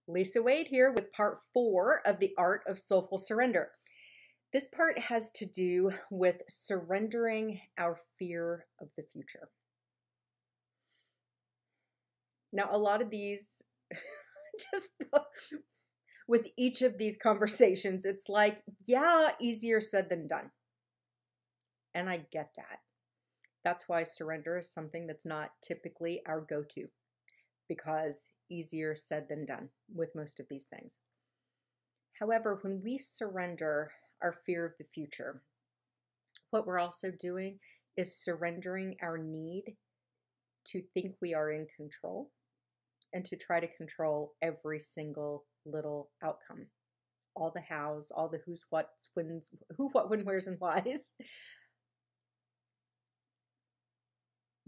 Lisa Wade here with part 4 of the Art of Soulful Surrender. This part has to do with surrendering our fear of the future. Now, a lot of these, just with each of these conversations, it's like, yeah, easier said than done. And I get that. That's why surrender is something that's not typically our go-to, because easier said than done with most of these things. However, when we surrender our fear of the future, what we're also doing is surrendering our need to think we are in control and to try to control every single little outcome. All the hows, all the who's, what's, when's, who, what, when, where's, and why's.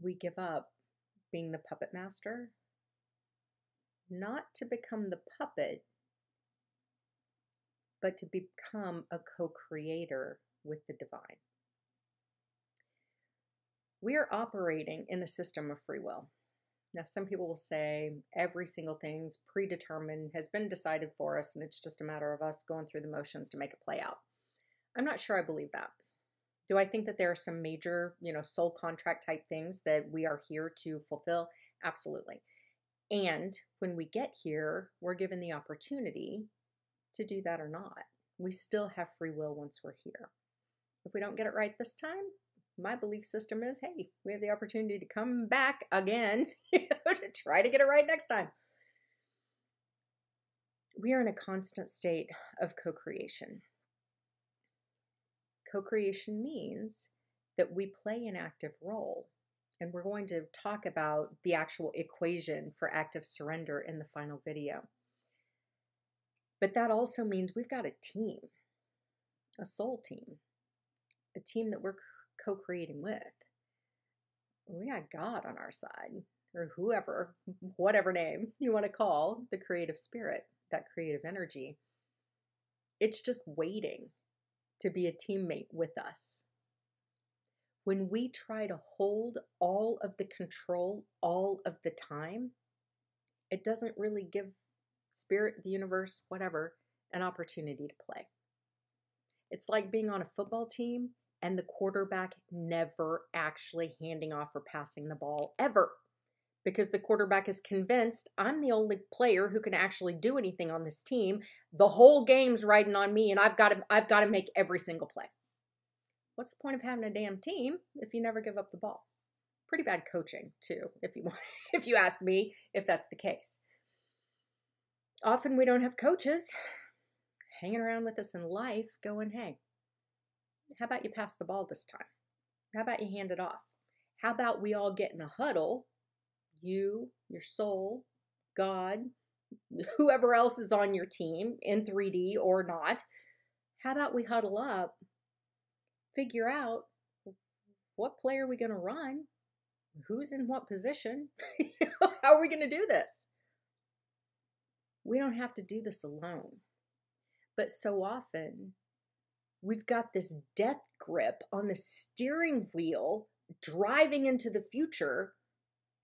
We give up being the puppet master, not to become the puppet, but to become a co-creator with the divine. We are operating in a system of free will. Now, some people will say every single thing's predetermined, has been decided for us, and it's just a matter of us going through the motions to make it play out. I'm not sure I believe that. Do I think that there are some major, soul contract type things that we are here to fulfill? Absolutely. And when we get here, we're given the opportunity to do that or not. We still have free will once we're here. If we don't get it right this time, my belief system is, hey, we have the opportunity to come back again to try to get it right next time. We are in a constant state of co-creation. Co-creation means that we play an active role. And we're going to talk about the actual equation for active surrender in the final video. But that also means we've got a team, a soul team, a team that we're co-creating with. We got God on our side, or whoever, whatever name you want to call the creative spirit, that creative energy. It's just waiting to be a teammate with us. When we try to hold all of the control all of the time, it doesn't really give spirit, the universe, whatever, an opportunity to play. It's like being on a football team and the quarterback never actually handing off or passing the ball ever, because the quarterback is convinced I'm the only player who can actually do anything on this team. The whole game's riding on me, and I've got to make every single play. What's the point of having a damn team if you never give up the ball? Pretty bad coaching too, if you ask me, if that's the case. Often we don't have coaches hanging around with us in life going, hey, how about you pass the ball this time? How about you hand it off? How about we all get in a huddle, you, your soul, God, whoever else is on your team in 3D or not. How about we huddle up, figure out what play are we going to run, who's in what position, how are we going to do this? We don't have to do this alone. But so often, we've got this death grip on the steering wheel, driving into the future,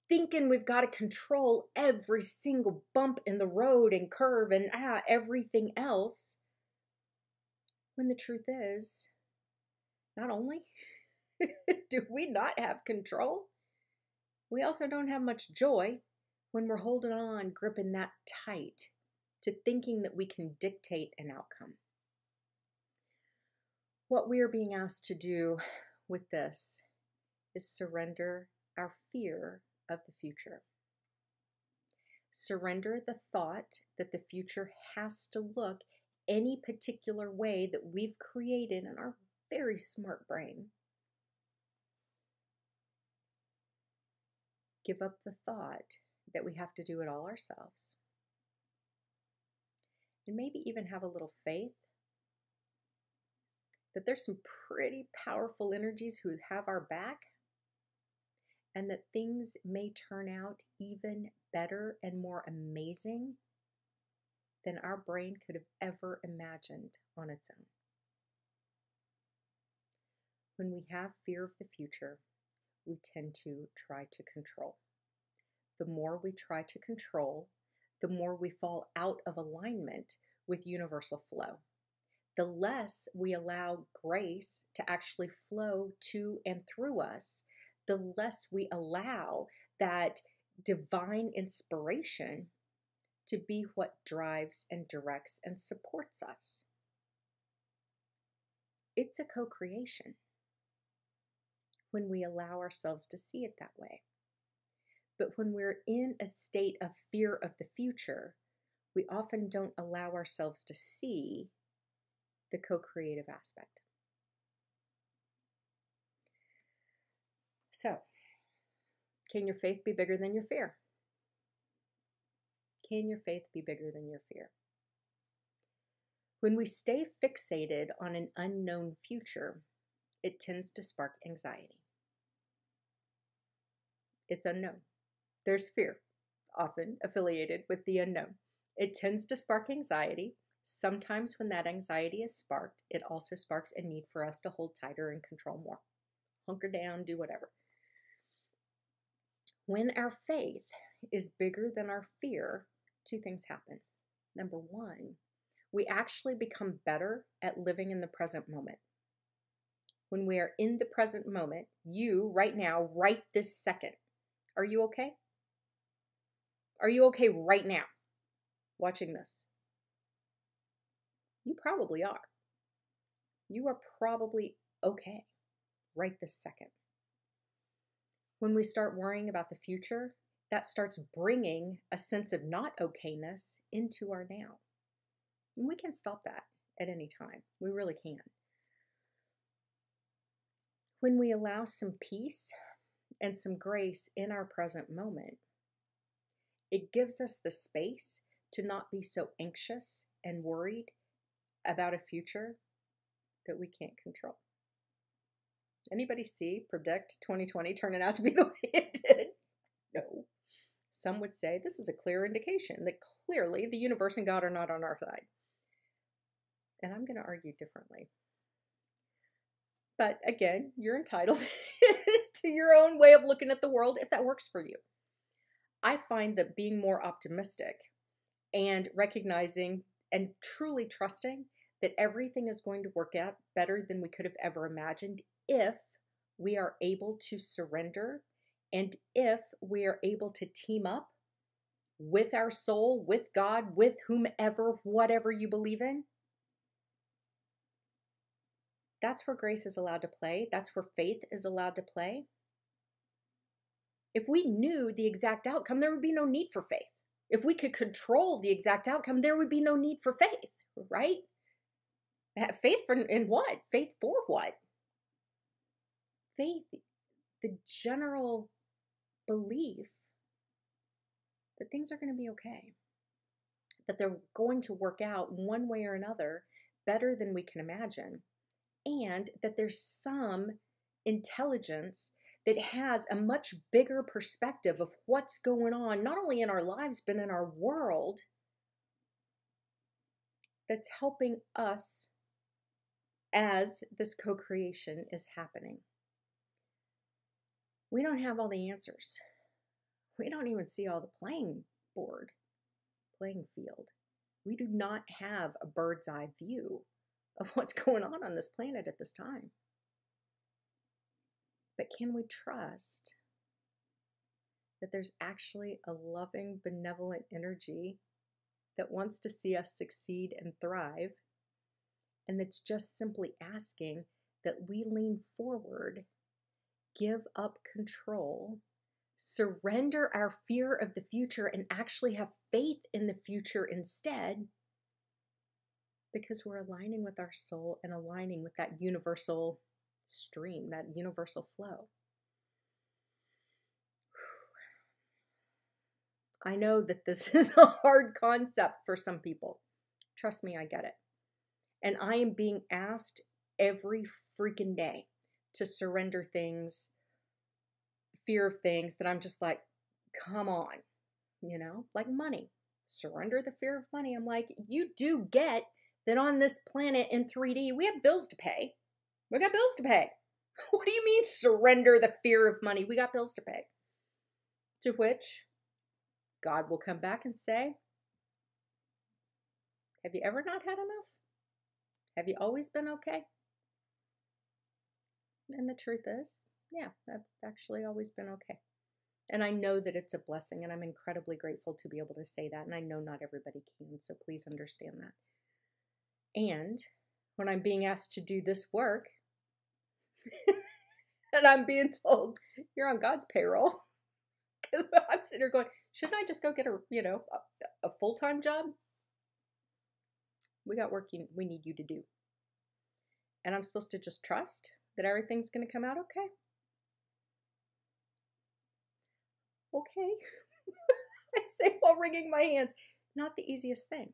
thinking we've got to control every single bump in the road and curve and everything else. When the truth is, not only do we not have control, we also don't have much joy when we're holding on, gripping that tight to thinking that we can dictate an outcome. What we are being asked to do with this is surrender our fear of the future. Surrender the thought that the future has to look any particular way that we've created in our very smart brain. Give up the thought that we have to do it all ourselves. And maybe even have a little faith that there's some pretty powerful energies who have our back, and that things may turn out even better and more amazing than our brain could have ever imagined on its own. When we have fear of the future, we tend to try to control. The more we try to control, the more we fall out of alignment with universal flow. The less we allow grace to actually flow to and through us, the less we allow that divine inspiration to be what drives and directs and supports us. It's a co-creation when we allow ourselves to see it that way. But when we're in a state of fear of the future, we often don't allow ourselves to see the co-creative aspect. So, can your faith be bigger than your fear? Can your faith be bigger than your fear? When we stay fixated on an unknown future, it tends to spark anxiety. It's unknown. There's fear, often affiliated with the unknown. It tends to spark anxiety. Sometimes when that anxiety is sparked, it also sparks a need for us to hold tighter and control more. Hunker down, do whatever. When our faith is bigger than our fear, two things happen. Number one, we actually become better at living in the present moment. When we are in the present moment, you right now, right this second, are you okay? Are you okay right now watching this? You probably are. You are probably okay right this second. When we start worrying about the future, that starts bringing a sense of not okayness into our now. And we can stop that at any time. We really can. When we allow some peace and some grace in our present moment, it gives us the space to not be so anxious and worried about a future that we can't control. Anybody predict 2020 turning out to be the way it did? No. Some would say this is a clear indication that clearly the universe and God are not on our side. And I'm going to argue differently. But again, you're entitled to your own way of looking at the world if that works for you. I find that being more optimistic and recognizing and truly trusting that everything is going to work out better than we could have ever imagined if we are able to surrender and if we are able to team up with our soul, with God, with whomever, whatever you believe in. That's where grace is allowed to play. That's where faith is allowed to play. If we knew the exact outcome, there would be no need for faith. If we could control the exact outcome, there would be no need for faith, right? Faith in what? Faith for what? Faith, the general belief that things are going to be okay, that they're going to work out one way or another better than we can imagine, and that there's some intelligence that has a much bigger perspective of what's going on, not only in our lives, but in our world, that's helping us as this co-creation is happening. We don't have all the answers. We don't even see all the playing field. We do not have a bird's eye view of what's going on this planet at this time. But can we trust that there's actually a loving, benevolent energy that wants to see us succeed and thrive, and that's just simply asking that we lean forward, give up control, surrender our fear of the future, and actually have faith in the future instead, because we're aligning with our soul and aligning with that universal stream, that universal flow. I know that this is a hard concept for some people. Trust me, I get it. And I am being asked every freaking day to surrender things, fear of things that I'm just like, come on, like money. Surrender the fear of money. I'm like, you do get that on this planet in 3D, we have bills to pay. We got bills to pay. What do you mean surrender the fear of money? We got bills to pay. To which God will come back and say, Have you ever not had enough? Have you always been okay? And the truth is, yeah, I've actually always been okay. And I know that it's a blessing, and I'm incredibly grateful to be able to say that. And I know not everybody can, so please understand that. And when I'm being asked to do this work, and I'm being told, you're on God's payroll, because I'm sitting here going, shouldn't I just go get a full-time job? We got work we need you to do. And I'm supposed to just trust that everything's going to come out okay. Okay. I say while wringing my hands, not the easiest thing.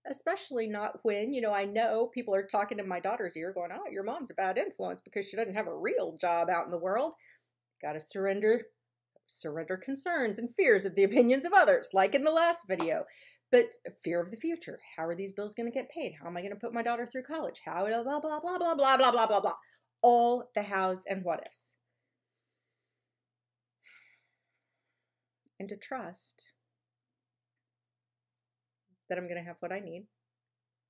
Especially not when, I know people are talking in my daughter's ear going, oh, your mom's a bad influence because she doesn't have a real job out in the world. Got to surrender concerns and fears of the opinions of others, like in the last video. But fear of the future. How are these bills going to get paid? How am I going to put my daughter through college? How, blah, blah, blah, blah, blah, blah, blah, blah, blah. All the hows and what ifs. And to trust that I'm going to have what I need,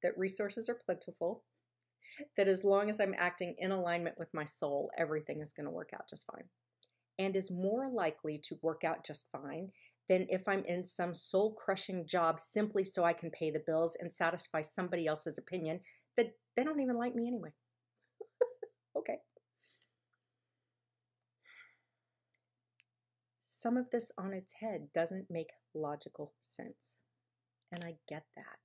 that resources are plentiful, that as long as I'm acting in alignment with my soul, everything is going to work out just fine. And is more likely to work out just fine than if I'm in some soul-crushing job simply so I can pay the bills and satisfy somebody else's opinion that they don't even like me anyway. Okay. Some of this on its head doesn't make logical sense. And I get that.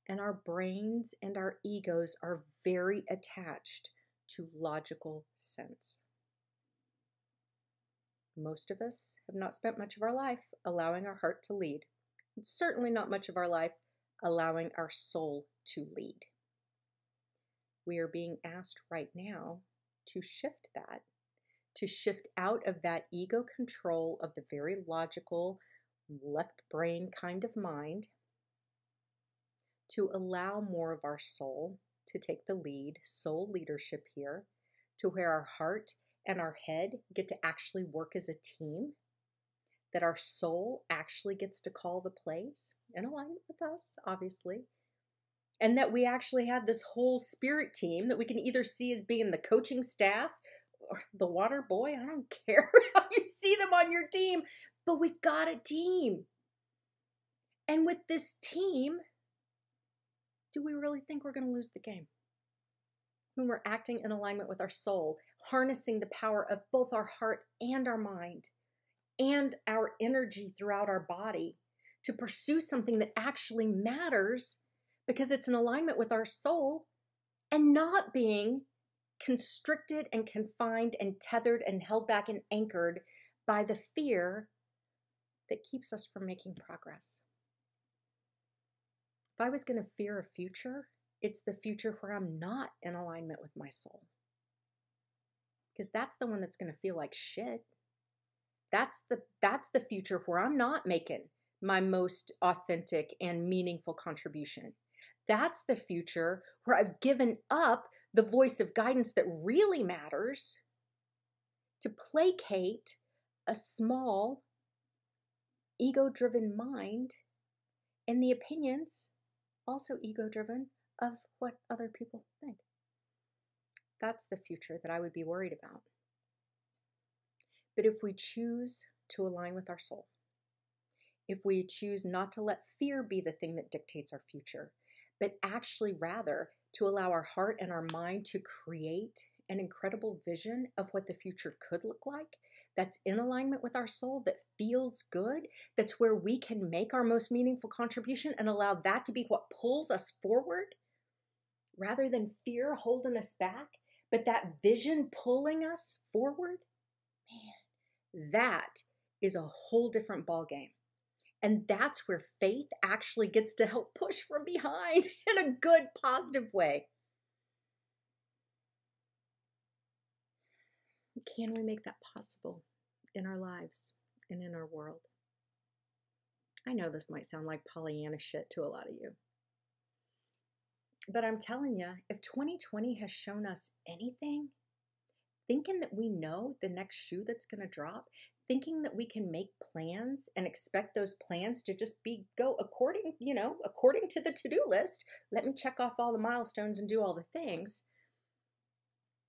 And our brains and our egos are very attached to logical sense. Most of us have not spent much of our life allowing our heart to lead. And certainly not much of our life allowing our soul to lead. We are being asked right now to shift that, to shift out of that ego control of the very logical left brain kind of mind, to allow more of our soul to take the lead, soul leadership here, to where our heart and our head get to actually work as a team, that our soul actually gets to call the plays in alignment with us, obviously, and that we actually have this whole spirit team that we can either see as being the coaching staff or the water boy. I don't care how you see them on your team, but we've got a team. And with this team, do we really think we're going to lose the game? When we're acting in alignment with our soul, harnessing the power of both our heart and our mind and our energy throughout our body to pursue something that actually matters because it's in alignment with our soul, and not being constricted and confined and tethered and held back and anchored by the fear that keeps us from making progress. If I was going to fear a future, it's the future where I'm not in alignment with my soul. Because that's the one that's going to feel like shit. That's the future where I'm not making my most authentic and meaningful contribution. That's the future where I've given up the voice of guidance that really matters to placate a small, ego-driven mind and the opinions, also ego-driven, of what other people think. That's the future that I would be worried about. But if we choose to align with our soul, if we choose not to let fear be the thing that dictates our future, but actually rather to allow our heart and our mind to create an incredible vision of what the future could look like, that's in alignment with our soul, that feels good, that's where we can make our most meaningful contribution and allow that to be what pulls us forward, rather than fear holding us back, but that vision pulling us forward, man, that is a whole different ballgame. And that's where faith actually gets to help push from behind in a good, positive way. Can we make that possible in our lives and in our world? I know this might sound like Pollyanna shit to a lot of you. But I'm telling you, if 2020 has shown us anything, thinking that we know the next shoe that's going to drop, thinking that we can make plans and expect those plans to just go according, according to the to-do list. Let me check off all the milestones and do all the things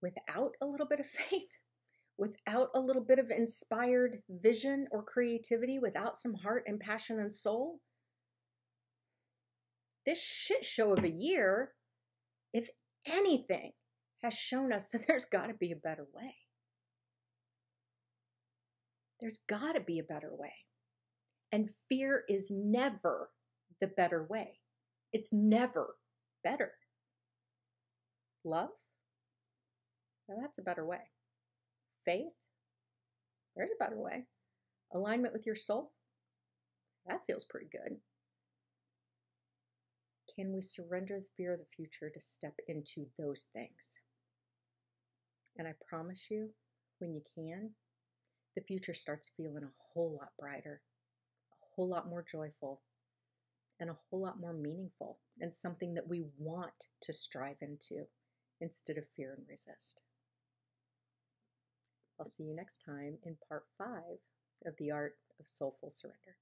without a little bit of faith, without a little bit of inspired vision or creativity, without some heart and passion and soul. This shit show of a year, if anything, has shown us that there's got to be a better way. There's got to be a better way. And fear is never the better way. It's never better. Love? Now that's a better way. Faith? There's a better way. Alignment with your soul? That feels pretty good. Can we surrender the fear of the future to step into those things? And I promise you, when you can, the future starts feeling a whole lot brighter, a whole lot more joyful, and a whole lot more meaningful, and something that we want to strive into instead of fear and resist. I'll see you next time in part 5 of The Art of Soulful Surrender.